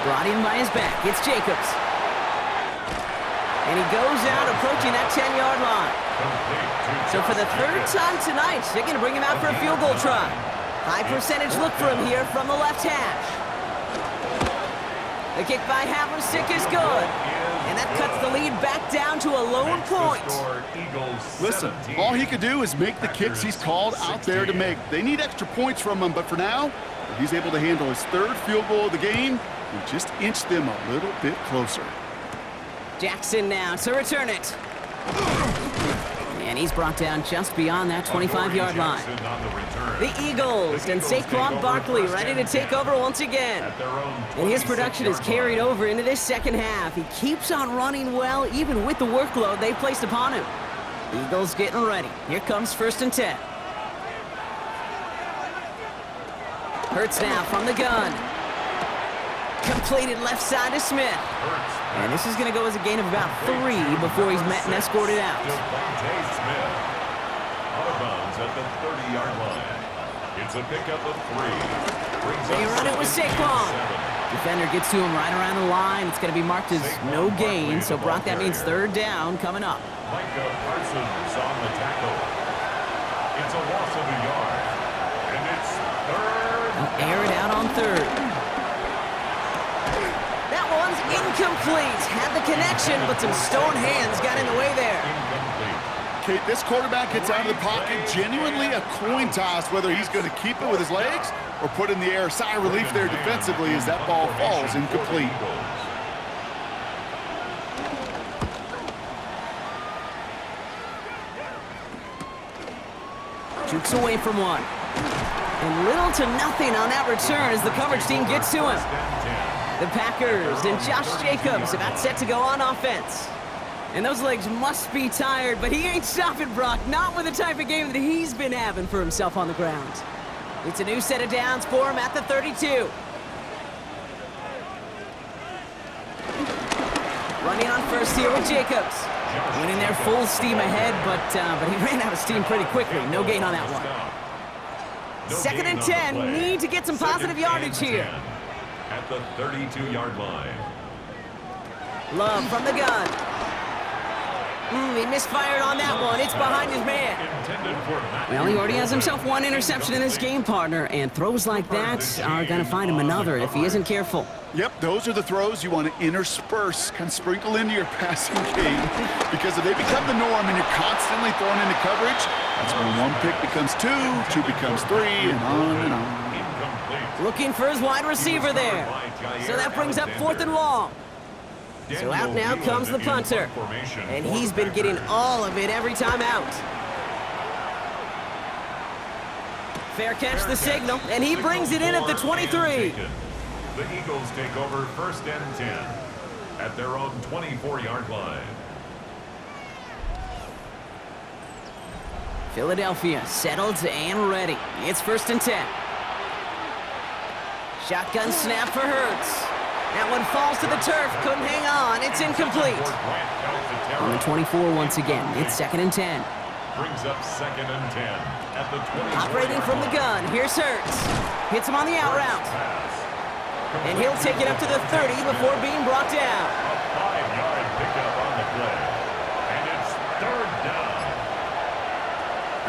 Brought in by his back. It's Jacobs. And he goes out approaching that 10-yard line. So for the 3rd time tonight, they're going to bring him out for a field goal try. High percentage look for him here from the left hash. The kick by Havlicek is good. And that cuts the lead back down to a lone point. Listen, all he could do is make the kicks he's called out there to make. They need extra points from him, but for now, he's able to handle his 3rd field goal of the game and just inch them a little bit closer. Jackson now to return it. And he's brought down just beyond that 25-yard line. The Eagles and Saquon Barkley ready to take over once again. And his production is carried over into this second half. He keeps on running well, even with the workload they placed upon him. Eagles getting ready. Here comes 1st and 10. Hurts now from the gun. Completed left side to Smith. And this is going to go as a gain of about 3 before he's met and escorted out. Smith. Out of bounds at the 30-yard line. It's a pickup of 3. They run it with Saquon. Defender gets to him right around the line. It's going to be marked as no gain. So, Brock, that means 3rd down coming up. Micah Parsons on the tackle. It's a loss of a yard. And it's 3rd. They'll air it out on 3rd. That one's incomplete. Had the connection, but some stone hands got in the way there. Kate, this quarterback gets out of the pocket, genuinely a coin toss whether he's going to keep it with his legs or put in the air. Sigh of relief there defensively as that ball falls incomplete. Jukes away from one. And little to nothing on that return as the coverage team gets to him. The Packers and Josh Jacobs about set to go on offense. And those legs must be tired, but he ain't stopping, Brock. Not with the type of game that he's been having for himself on the ground. It's a new set of downs for him at the 32. Running on first here with Jacobs. Winning there full steam ahead, but he ran out of steam pretty quickly. No gain on that one. 2nd and 10. Need to get some positive yardage here. At the 32-yard line. Love from the gun. He misfired on that one. It's behind his man. Well, he already has himself one interception in this game, partner, and throws like that are going to find him another if he isn't careful. Yep, those are the throws you want to intersperse, kind of sprinkle into your passing game, because if they become the norm and you're constantly thrown into coverage, that's when one pick becomes two becomes three, and on and on. Looking for his wide receiver there. So that brings up 4th and long. So out now comes the punter. And he's been getting all of it every time out. Fair catch the signal, and he brings it in at the 23. The Eagles take over 1st and 10 at their own 24-yard line. Philadelphia settled and ready. It's 1st and 10. Shotgun snap for Hurts. That one falls to the turf. Couldn't hang on. It's incomplete. On the 24 once again. It's 2nd and 10. Brings up 2nd and 10 at the 20. Operating from the gun. Here's Hurts. Hits him on the out route. And he'll take it up to the 30 before being brought down. A 5-yard pickup on the play. And it's 3rd down.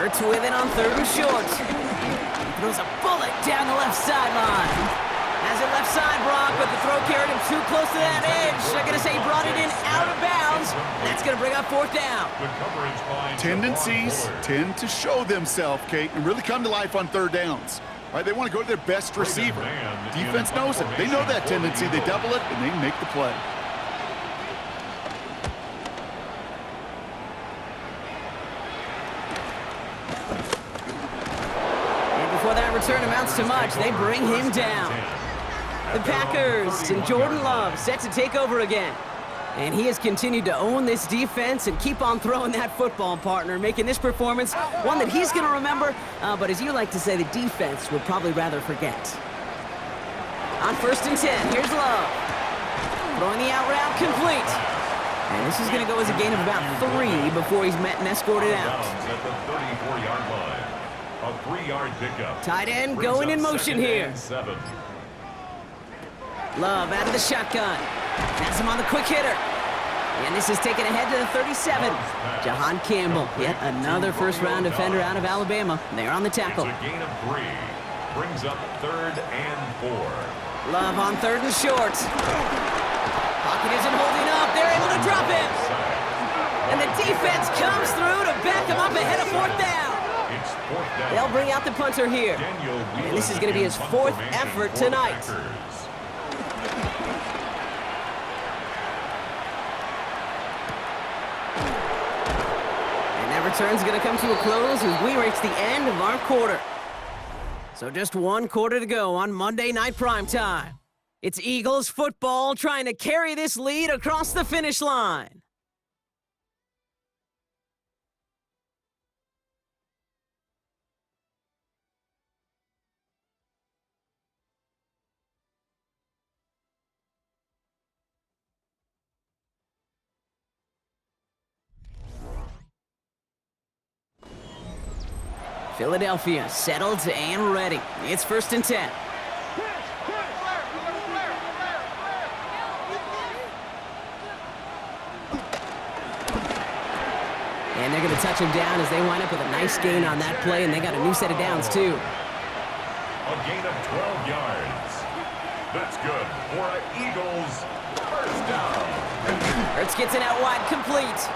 Hurts with it on 3rd and short. He throws a bullet down the left sideline. Has it left side, Brock, but the throw carried him too close to that edge. I'm going to say he brought it in out of bounds. That's going to bring up 4th down. Tendencies tend to show themselves, Kate, and really come to life on 3rd downs. Right? They want to go to their best receiver. Defense knows it. They know that tendency. They double it, and they make the play. And before that return amounts to much, they bring him down. The Packers and Jordan Love set to take over again. And he has continued to own this defense and keep on throwing that football, partner, making this performance one that he's going to remember, but as you like to say, the defense would probably rather forget. On 1st and 10, here's Love. Throwing the out route complete. And this is going to go as a gain of about 3 before he's met and escorted out. At the 34-yard line. A 3-yard pickup. Tight end going in motion here. Love out of the shotgun. Has him on the quick hitter. And this is taken ahead to the 37. Jahan Campbell, yet another first-round defender out of Alabama. They're on the tackle. It's a gain of 3. Brings up 3rd and 4. Love on 3rd and short. Pocket isn't holding up. They're able to drop him. And the defense comes through to back him up ahead of 4th down. It's 4th down. They'll bring out the punter here. And this is going to be his 4th effort tonight. Return's going to come to a close as we reach the end of our quarter. So just 1 quarter to go on Monday Night Primetime. It's Eagles football trying to carry this lead across the finish line. Philadelphia settled and ready. It's 1st and 10. And they're going to touch him down as they wind up with a nice gain on that play, and they got a new set of downs, too. A gain of 12 yards. That's good for an Eagles 1st down. Hurts gets it out wide, complete.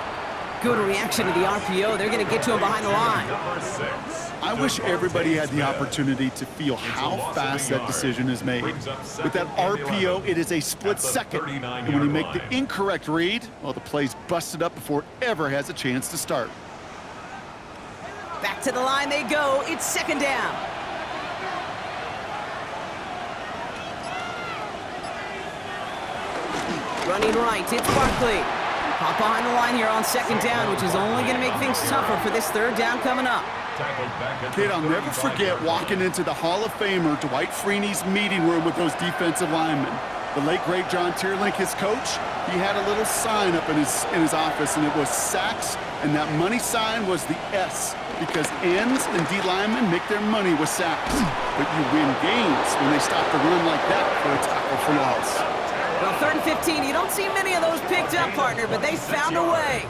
Good reaction to the RPO. They're going to get to him behind the line. Number 6. I wish everybody had the opportunity to feel how fast that decision is made. With that RPO, it is a split second. And when you make the incorrect read, well, the play's busted up before it ever has a chance to start. Back to the line they go. It's second down. Running right, it's Barkley. Hop behind the line here on second down, which is only going to make things tougher for this third down coming up. Kid, I'll never forget walking into the Hall of Famer Dwight Freeney's meeting room with those defensive linemen. The late, great John Tierlink, his coach, he had a little sign up in his office, and it was sacks, and that money sign was the S, because ends and D linemen make their money with sacks. But you win games when they stop the run like that for a tackle for loss. Well, 3rd and 15, you don't see many of those picked up, partner, but they found a way.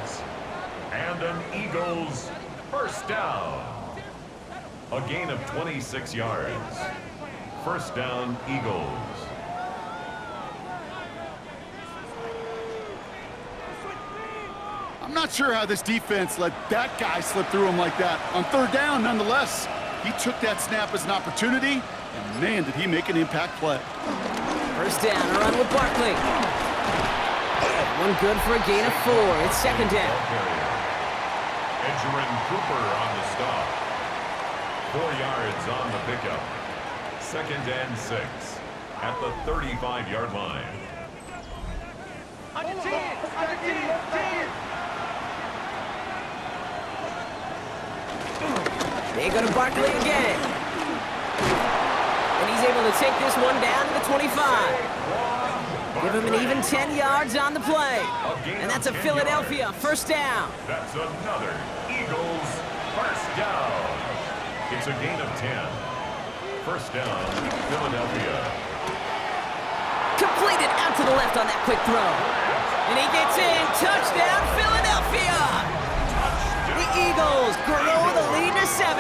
And an Eagles first down. A gain of 26 yards. First down, Eagles. I'm not sure how this defense let that guy slip through him like that. On third down, nonetheless, he took that snap as an opportunity, and man, did he make an impact play. First down, a run with Barkley. One good for a gain of 4. It's second down. Edgerrin Cooper on the stop. 4 yards on the pickup. Second and 6 at the 35-yard line. They go to Barkley again. And he's able to take this one down to the 25. Give him an even 10 yards on the play. And that's a Philadelphia first down. That's another Eagles first down. It's a gain of 10. First down, Philadelphia. Completed out to the left on that quick throw. And he gets in. Touchdown, Philadelphia. The Eagles grow the lead to 7.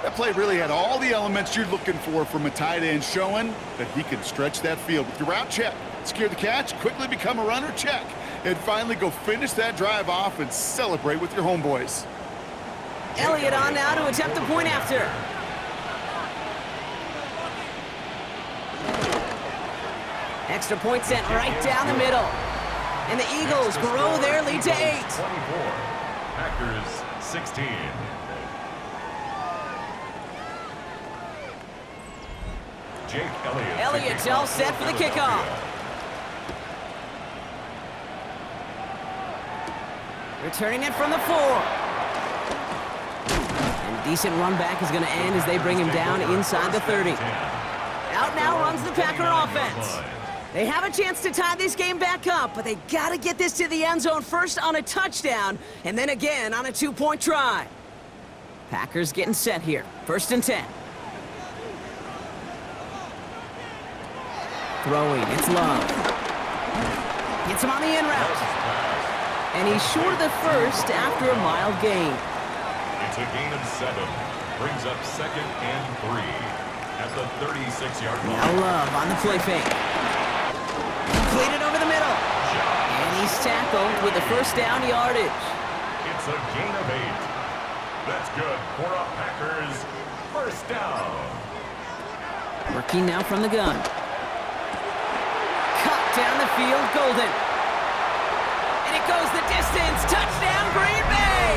That play really had all the elements you're looking for from a tight end, showing that he can stretch that field with your route check, secure the catch, quickly become a runner check, and finally go finish that drive off and celebrate with your homeboys. Elliott on now to attempt the point after. Extra point sent right down the middle. And the Eagles grow their lead to 8. 24. Packers 16. Jake Elliott. Elliott's all set for the kickoff. Returning it from the 4. And a decent run back is going to end as they bring him down inside the 30. Out now runs the Packer offense. They have a chance to tie this game back up, but they got to get this to the end zone first on a touchdown, and then again on a 2-point try. Packers getting set here. First and 10. Throwing, it's Love. Gets him on the in route. And he's short of the first after a mild gain. It's a gain of 7. Brings up second and 3 at the 36-yard line. Now Love on the play fake. Completed over the middle. And he's tackled with the first down yardage. It's a gain of 8. That's good for a Packers first down. Working now from the gun. Down the field, Golden. And it goes the distance. Touchdown, Green Bay!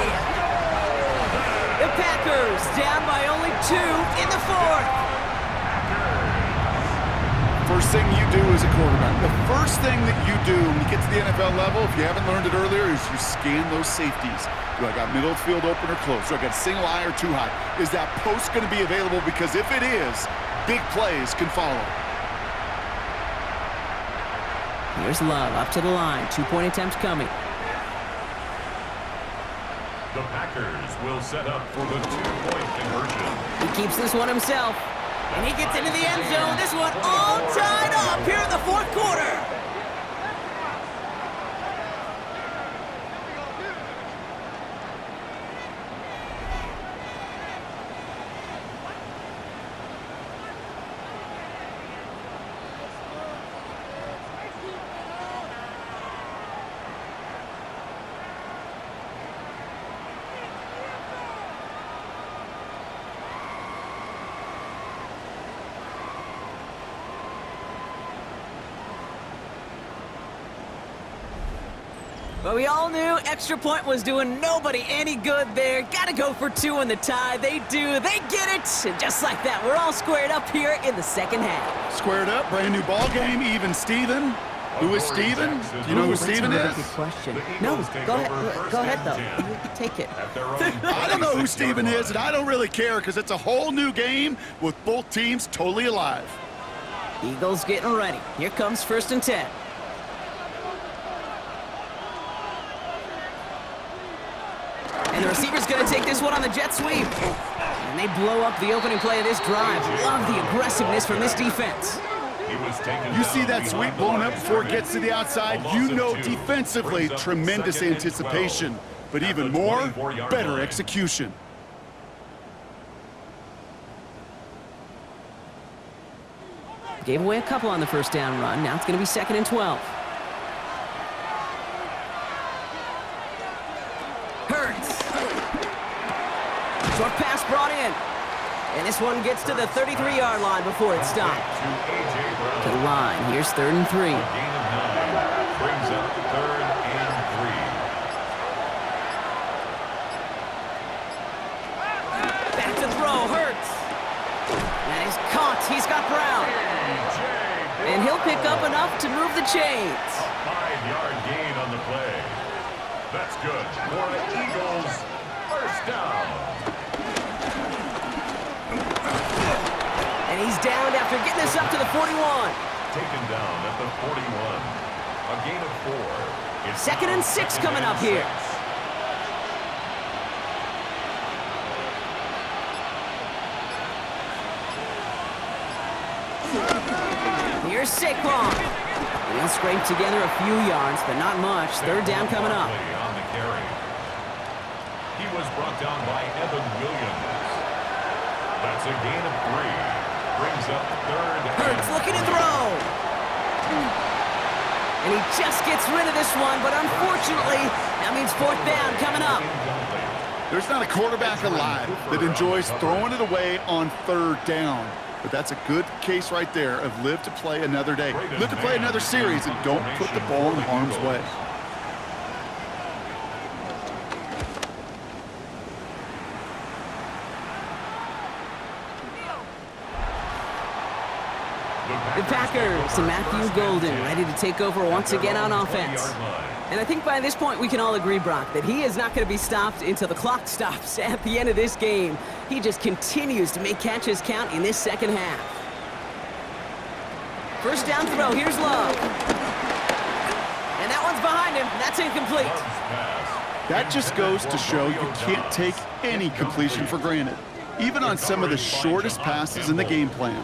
The Packers down by only 2 in the 4th. First thing you do as a quarterback, the first thing that you do when you get to the NFL level, if you haven't learned it earlier, is you scan those safeties. Do I got middle of the field open or close? Do I got a single high or 2 high? Is that post going to be available? Because if it is, big plays can follow. Here's Love up to the line. 2-point attempts coming. The Packers will set up for the 2-point conversion. He keeps this one himself. And he gets into the end zone. This one all tied up here in the 4th quarter. But we all knew extra point was doing nobody any good there. Gotta go for 2 in the tie. They do. They get it. And just like that, we're all squared up here in the second half. Squared up, brand new ball game, even Steven. Who is Steven? Do you know who Steven is? That's a good question. No, go ahead though. You can take it. I don't know who Steven is, and I don't really care because it's a whole new game with both teams totally alive. Eagles getting ready. Here comes 1st and 10. And the receiver's going to take this one on the jet sweep. And they blow up the opening play of this drive. Love the aggressiveness from this defense. You see that sweep blown up before it gets to the outside, you know defensively, tremendous anticipation. But even more, better execution. Gave away a couple on the 1st down run. Now it's going to be 2nd and 12. Hurts. Short pass brought in. And this one gets to the 33-yard line before it's stopped. To the line. Here's 3rd and 3. Gain of 9 brings up 3rd and 3. Back to throw. Hurts. And he's caught. He's got Brown. And he'll pick up enough to move the chains. A 5-yard gain on the play. That's good for the Eagles. 1st down. And he's downed after getting this up to the 41. Taken down at the 41. A gain of 4. It's 2nd and 6 coming up here. Here's Saquon. And he'll scrape together a few yards, but not much. 3rd down coming up. On the carry. He was brought down by Evan Williams. That's a gain of 3. Brings up 3rd. Hurts looking to throw. And he just gets rid of this one, but unfortunately, that means 4th down coming up. There's not a quarterback alive that enjoys throwing it away on 3rd down. But that's a good case right there of live to play another day. Live to play another series and don't put the ball in harm's way. The Packers and Matthew Golden ready to take over once again on offense. And I think by this point we can all agree, Brock, that he is not going to be stopped until the clock stops at the end of this game. He just continues to make catches count in this 2nd half. 1st down throw, here's Love. And that one's behind him. That's incomplete. That just goes to show you can't take any completion for granted, even on some of the shortest passes in the game plan.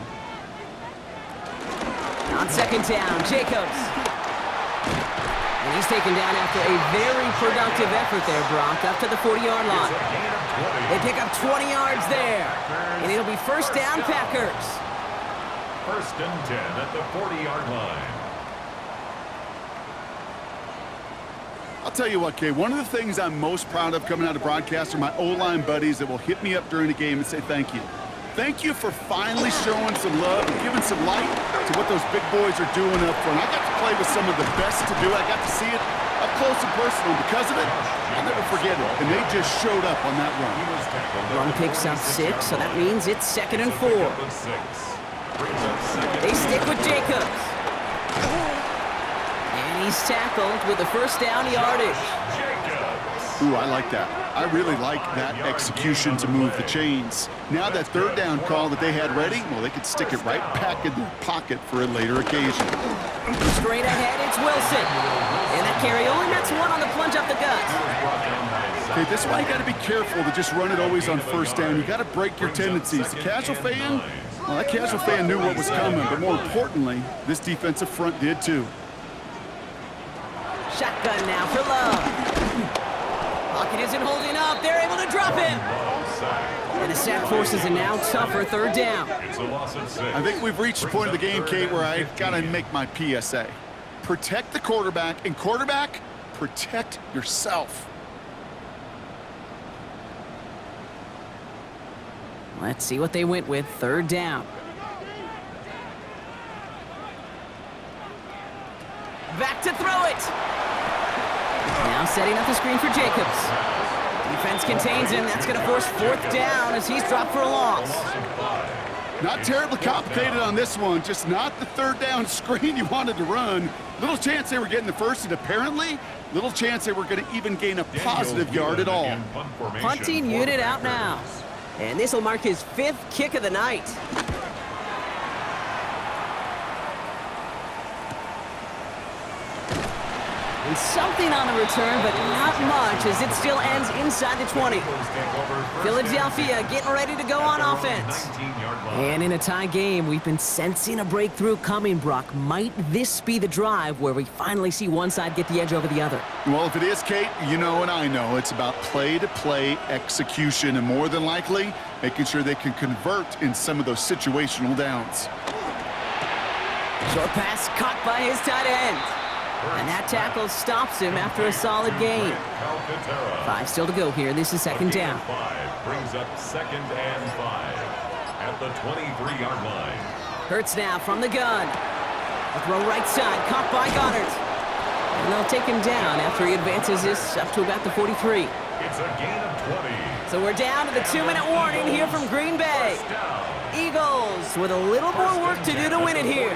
On 2nd down, Jacobs. And he's taken down after a very productive effort there, Brock, up to the 40-yard line. They pick up 20 yards there. And it'll be 1st down, Packers. 1st and 10 at the 40-yard line. I'll tell you what, Kay, one of the things I'm most proud of coming out of broadcast are my O-line buddies that will hit me up during the game and say thank you. Thank you for finally showing some love and giving some light to what those big boys are doing up front. I got to play with some of the best to do it. I got to see it up close and personal. Because of it, I'll never forget it. And they just showed up on that run. Run picks up 6, so that means it's 2nd and 4. They stick with Jacobs. And he's tackled with the 1st down yardage. Ooh, I like that. I really like that execution to move the chains. Now that 3rd down call that they had ready, well, they could stick it right back in their pocket for a later occasion. Straight ahead, it's Wilson. And that carry only nets 1 on the plunge up the gut. Okay, this is why you got to be careful to just run it always on 1st down. You got to break your tendencies. The casual fan, well, that casual fan knew what was coming, but more importantly, this defensive front did too. Shotgun now for Love. Pocket isn't holding up. They're able to drop him. And the sack forces a now tougher 3rd down. I think we've reached the point of the game, Kate, where I got to make my PSA. Protect the quarterback, and quarterback, protect yourself. Let's see what they went with. 3rd down. Back to throw it. Now setting up the screen for Jacobs. Defense contains him. That's going to force 4th down as he's dropped for a loss. Not terribly complicated on this one, just not the 3rd down screen you wanted to run. Little chance they were getting the first, and apparently, little chance they were going to even gain a positive yard at all. Punting unit out now. And this will mark his 5th kick of the night. And something on the return, but not much, as it still ends inside the 20. Philadelphia getting ready to go on offense. And in a tie game, we've been sensing a breakthrough coming, Brock. Might this be the drive where we finally see one side get the edge over the other? Well, if it is, Kate, you know and I know it's about play-to-play execution, and more than likely, making sure they can convert in some of those situational downs. Short pass caught by his tight end. And that tackle stops him after a solid gain. 5 still to go here. This is 2nd down. 5 brings up 2nd and 5 at the 23-yard line. Hurts now from the gun. A throw right side, caught by Goddard. And they'll take him down after he advances this up to about the 43. It's a gain of 20. So we're down to the 2-minute warning here from Green Bay. Eagles with a little more work to do to win it here.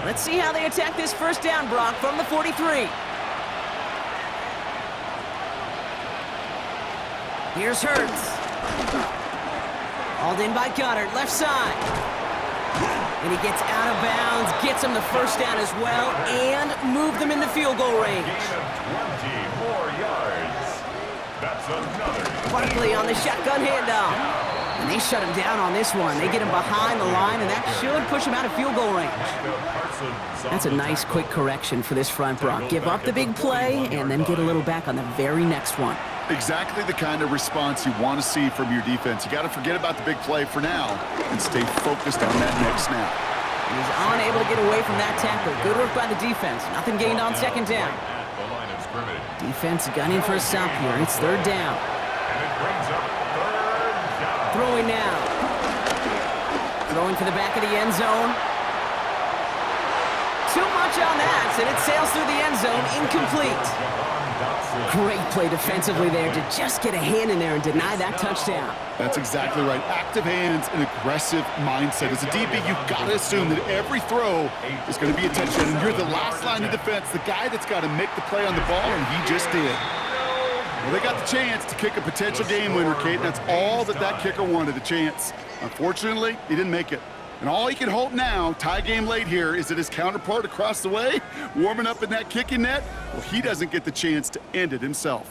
Let's see how they attack this 1st down, Brock, from the 43. Here's Hurts. Hauled in by Goddard, left side. And he gets out of bounds, gets him the 1st down as well, and moved them in the field goal range. Gain of 20 more yards. That's another. Barkley on the shotgun handoff. And they shut him down on this one. They get him behind the line, and that should push him out of field goal range. That's a nice quick correction for this front, Brock. Give up the big play, and then get a little back on the very next one. Exactly the kind of response you want to see from your defense. You got to forget about the big play for now and stay focused on that next snap. And he's unable to get away from that tackle. Good work by the defense. Nothing gained on 2nd down. Defense gunning for a stop here. It's 3rd down. And it brings up 3rd down. Throwing now. Throwing to the back of the end zone. Too much on that, and it sails through the end zone, incomplete. Great play defensively there to just get a hand in there and deny that touchdown. That's exactly right. Active hands and aggressive mindset. As a DB, you've got to assume that every throw is going to be a touchdown, and you're the last line of defense, the guy that's got to make the play on the ball, and he just did. Well, they got the chance to kick a potential game winner, Kate, and that's all that kicker wanted, a chance. Unfortunately, he didn't make it. And all he can hope now, tie game late here, is that his counterpart across the way, warming up in that kicking net, well, he doesn't get the chance to end it himself.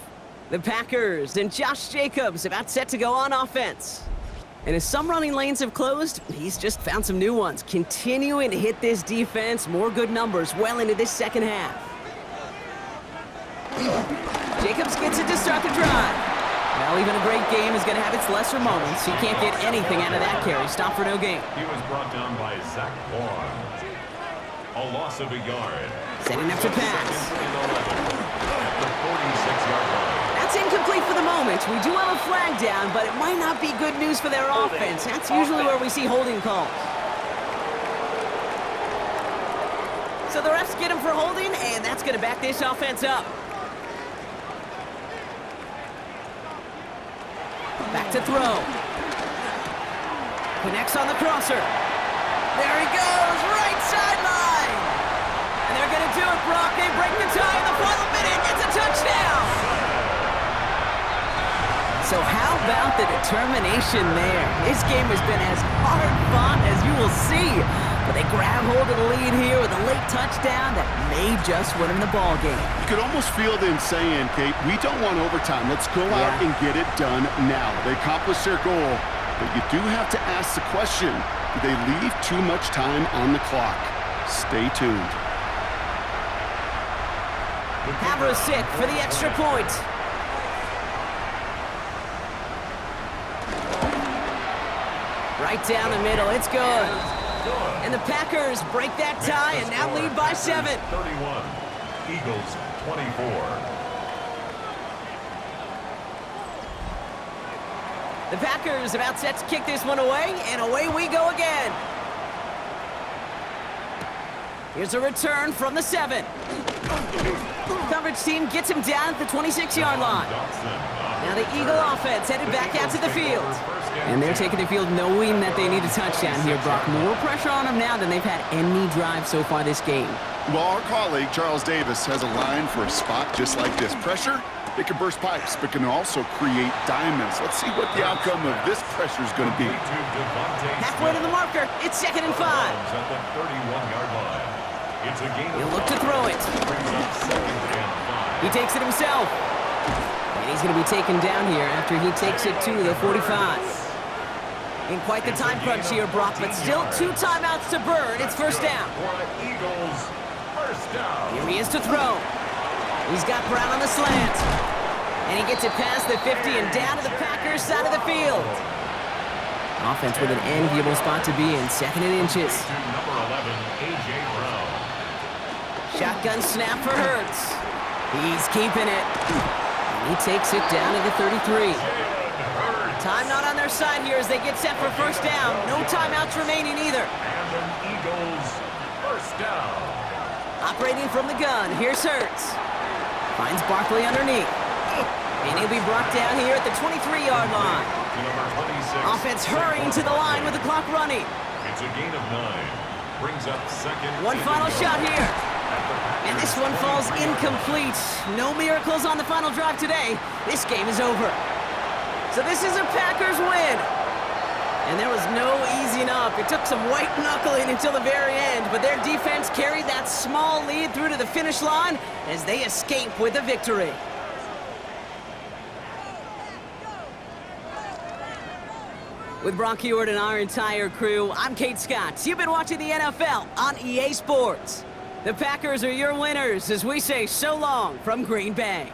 The Packers and Josh Jacobs about set to go on offense. And as some running lanes have closed, he's just found some new ones, continuing to hit this defense, more good numbers well into this 2nd half. Jacobs gets it to start the drive. Well, even a great game is going to have its lesser moments. He can't get anything out of that carry. Stop for no gain. He was brought down by Zach Vaughn. A loss of a yard. Setting up to pass. At the 46-yard line. That's incomplete for the moment. We do have a flag down, but it might not be good news for their offense. That's usually where we see holding calls. So the refs get him for holding, and that's going to back this offense up. Back to throw. Connects on the crosser. There he goes, right sideline. And they're going to do it, Brock. They break the tie in the final minute. It's a touchdown. So how about the determination there? This game has been as hard-fought as you will see. But they grab hold of the lead here with a late touchdown that may just win them the ball game. You could almost feel them saying, Kate, we don't want overtime. Let's go out and get it done now. They accomplished their goal, but you do have to ask the question, do they leave too much time on the clock? Stay tuned. Havrasik for the extra point. Right down the middle, it's good. And the Packers break that tie and now lead by 7. 31, Eagles 24. The Packers about set to kick this one away, and away we go again. Here's a return from the 7. Coverage coverage team gets him down at the 26-yard line. Now the Eagle offense headed back out to the field. And they're taking the field knowing that they need a touchdown here, Brock. More pressure on them now than they've had any drive so far this game. Well, our colleague, Charles Davis, has a line for a spot just like this. Pressure, it can burst pipes, but can also create diamonds. Let's see what the outcome of this pressure is going to be. Halfway to the marker. It's 2nd and 5. At the 31-yard line. It's a gain. He'll look to throw it. He takes it himself. And he's going to be taken down here after he takes it to the 45. In quite the time crunch here, Brock, but still 2 timeouts to burn. It's first down. Eagles, first down. Here he is to throw. He's got Brown on the slant. And he gets it past the 50 and down to the Packers side of the field. Offense with an enviable spot to be in, 2nd and inches. Number 11, A.J. Brown. Shotgun snap for Hurts. He's keeping it. And he takes it down to the 33. Time not on their side here as they get set for first down. No timeouts remaining either. And an Eagles, first down. Operating from the gun, here's Hurts. Finds Barkley underneath. And he'll be brought down here at the 23-yard line. Number 26. Offense hurrying to the line with the clock running. It's a gain of 9. Brings up second. One final shot here. And this one falls incomplete. No miracles on the final drive today. This game is over. So this is a Packers win. And there was no easing up. It took some white knuckling until the very end, but their defense carried that small lead through to the finish line as they escape with a victory. With Brock Heward and our entire crew, I'm Kate Scott. You've been watching the NFL on EA Sports. The Packers are your winners as we say so long from Green Bay.